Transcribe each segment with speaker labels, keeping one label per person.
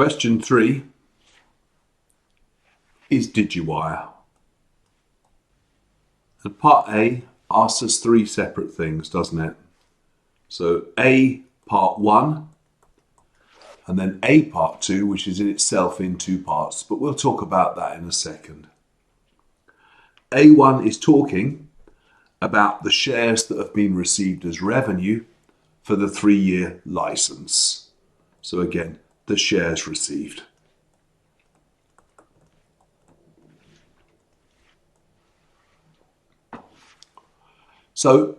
Speaker 1: Question 3 is DigiWire. And part A asks us 3 separate things, doesn't it? So A part 1 and then A part 2, which is in itself in 2 parts, but we'll talk about that in a second. A1 is talking about the shares that have been received as revenue for the 3-year license. So again, the shares received. So,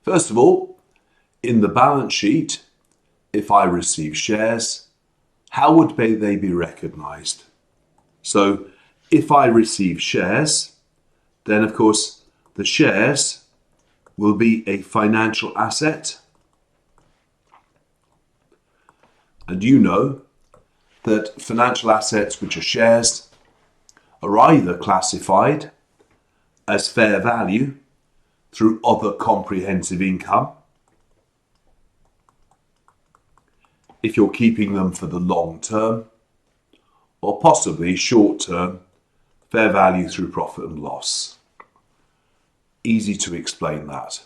Speaker 1: first of all, in the balance sheet, if I receive shares, how would they be recognised? So, if I receive shares, then of course the shares will be a financial asset. And you know that financial assets, which are shares, are either classified as fair value through other comprehensive income, if you're keeping them for the long term, or possibly short term, fair value through profit and loss. Easy to explain that.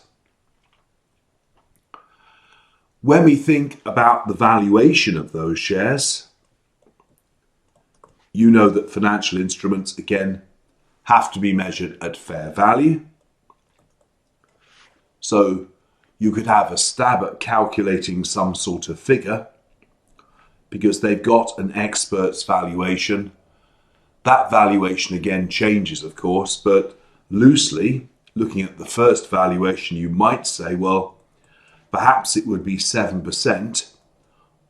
Speaker 1: When we think about the valuation of those shares, you know that financial instruments, again, have to be measured at fair value. So you could have a stab at calculating some sort of figure because they've got an expert's valuation. That valuation again changes, of course, but loosely, looking at the first valuation, you might say, well, perhaps it would be 7%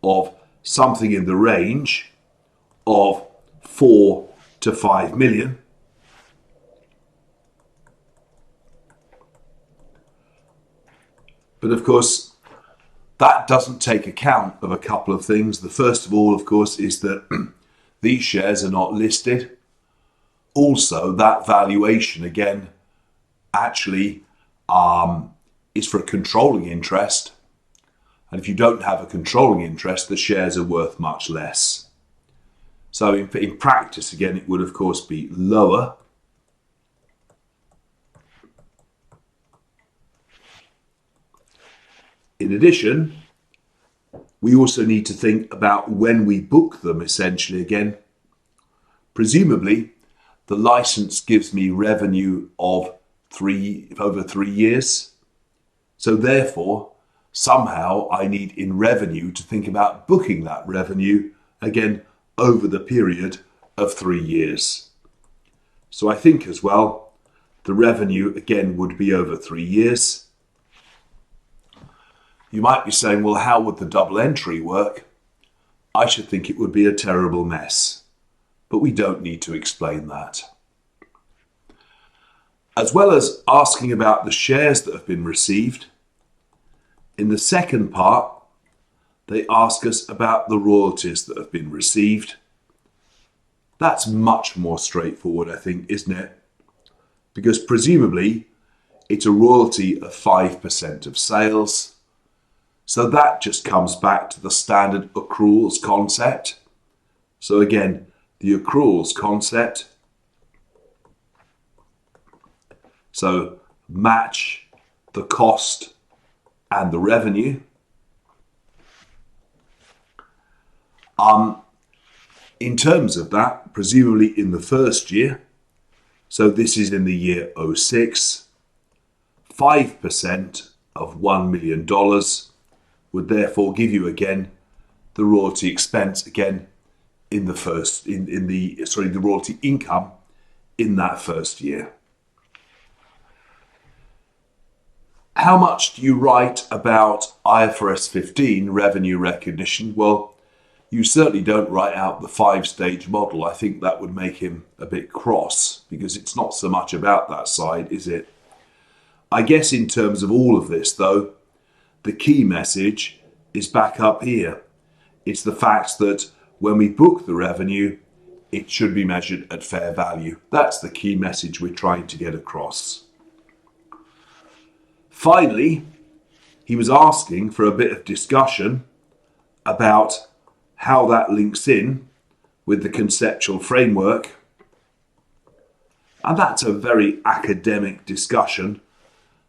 Speaker 1: of something in the range of 4 to 5 million. But of course, that doesn't take account of a couple of things. The first of all, of course, is that these shares are not listed. Also, that valuation, again, actually is for a controlling interest. And if you don't have a controlling interest, the shares are worth much less. So in practice, again, it would, of course, be lower. In addition, we also need to think about when we book them, essentially, again. Presumably, the license gives me revenue of over 3 years. So therefore, somehow I need in revenue to think about booking that revenue, again, over the period of 3 years. So I think as well, the revenue, again, would be over 3 years. You might be saying, well, how would the double entry work? I should think it would be a terrible mess, but we don't need to explain that. As well as asking about the shares that have been received, in the second part, they ask us about the royalties that have been received. That's much more straightforward, I think, isn't it? Because presumably, it's a royalty of 5% of sales. So that just comes back to the standard accruals concept. So again, the accruals concept. So match the cost and the revenue. In terms of that, presumably in the first year, so this is in the year 06, 5% of $1 million would therefore give you again the royalty expense again in the first the royalty income in that first year. How much do you write about IFRS 15 revenue recognition? Well, you certainly don't write out the 5-stage model. I think that would make him a bit cross because it's not so much about that side, is it? I guess in terms of all of this, though, the key message is back up here. It's the fact that when we book the revenue, it should be measured at fair value. That's the key message we're trying to get across. Finally, he was asking for a bit of discussion about how that links in with the conceptual framework. And that's a very academic discussion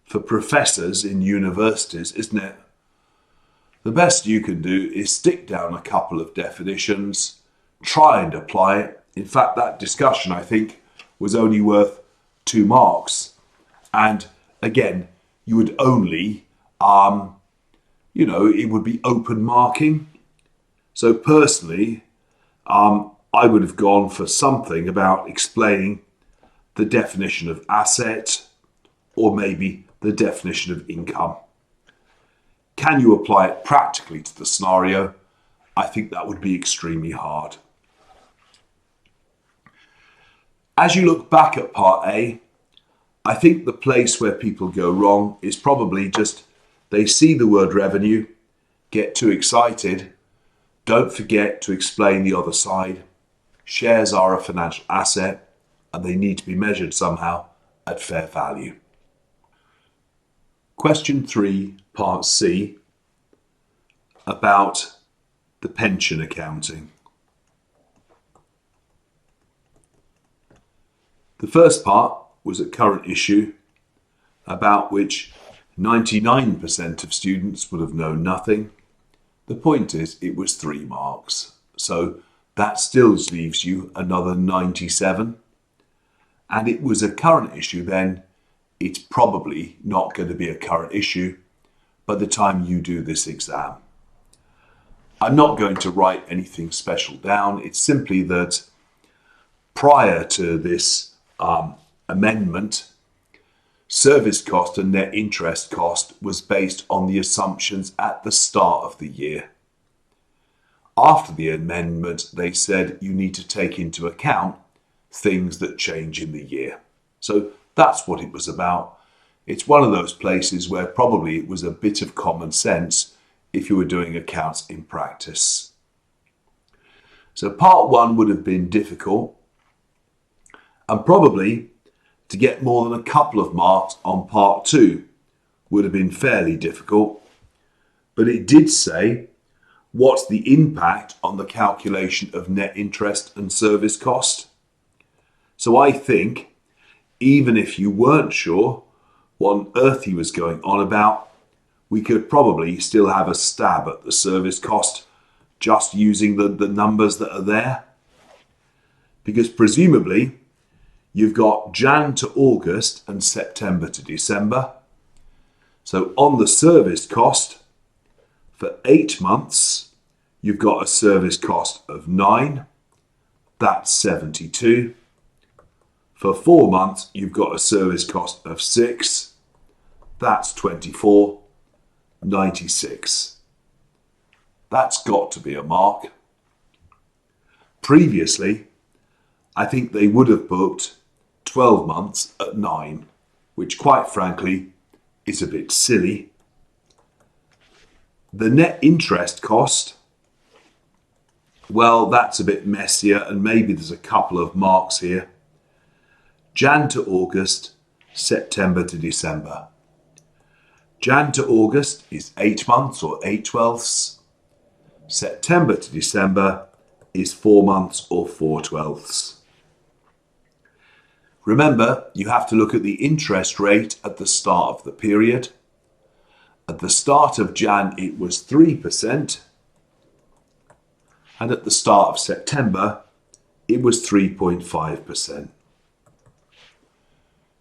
Speaker 1: for professors in universities, isn't it? The best you can do is stick down a couple of definitions, try and apply it. In fact, that discussion, I think, was only worth 2 marks. And again, you would only, it would be open marking. So personally, I would have gone for something about explaining the definition of asset or maybe the definition of income. Can you apply it practically to the scenario? I think that would be extremely hard. As you look back at part A, I think the place where people go wrong is probably just they see the word revenue, get too excited, don't forget to explain the other side. Shares are a financial asset and they need to be measured somehow at fair value. Question 3, part C, about the pension accounting. The first part was a current issue about which 99% of students would have known nothing. The point is it was 3 marks, so that still leaves you another 97. And it was a current issue then. It's probably not going to be a current issue by the time you do this exam. I'm not going to write anything special down. It's simply that prior to this amendment, service cost and net interest cost was based on the assumptions at the start of the year. After the amendment, they said you need to take into account things that change in the year. So that's what it was about. It's one of those places where probably it was a bit of common sense if you were doing accounts in practice. So part 1 would have been difficult, and probably to get more than a couple of marks on part 2 would have been fairly difficult. But it did say, what's the impact on the calculation of net interest and service cost? So I think, even if you weren't sure what on earth he was going on about, we could probably still have a stab at the service cost just using the numbers that are there. Because presumably, you've got Jan to August and September to December. So on the service cost, for 8 months, you've got a service cost of 9. That's 72. For 4 months, you've got a service cost of 6. That's 24. 96. That's got to be a mark. Previously, I think they would have booked 12 months at 9, which quite frankly is a bit silly. The net interest cost, well, that's a bit messier and maybe there's a couple of marks here. Jan to August, September to December. Jan to August is 8 months or 8/12. September to December is 4 months or 4/12. Remember, you have to look at the interest rate at the start of the period. At the start of Jan, it was 3%. And at the start of September, it was 3.5%.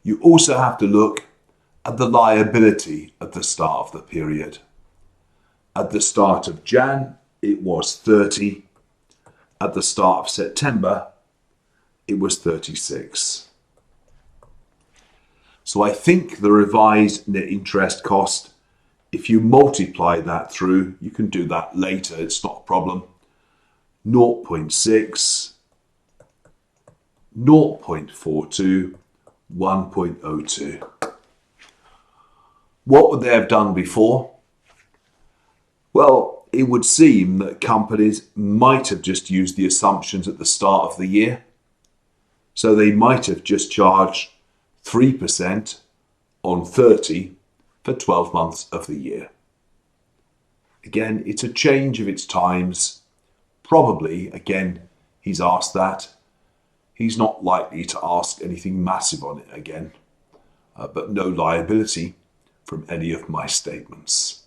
Speaker 1: You also have to look at the liability at the start of the period. At the start of Jan, it was 30. At the start of September, it was 36. So I think the revised net interest cost, if you multiply that through, you can do that later, it's not a problem, 0.6, 0.42, 1.02. What would they have done before? Well, it would seem that companies might have just used the assumptions at the start of the year. So they might have just charged 3% on 30 for 12 months of the year. Again, it's a change of its times. Probably, again, he's asked that. He's not likely to ask anything massive on it again, but no liability from any of my statements.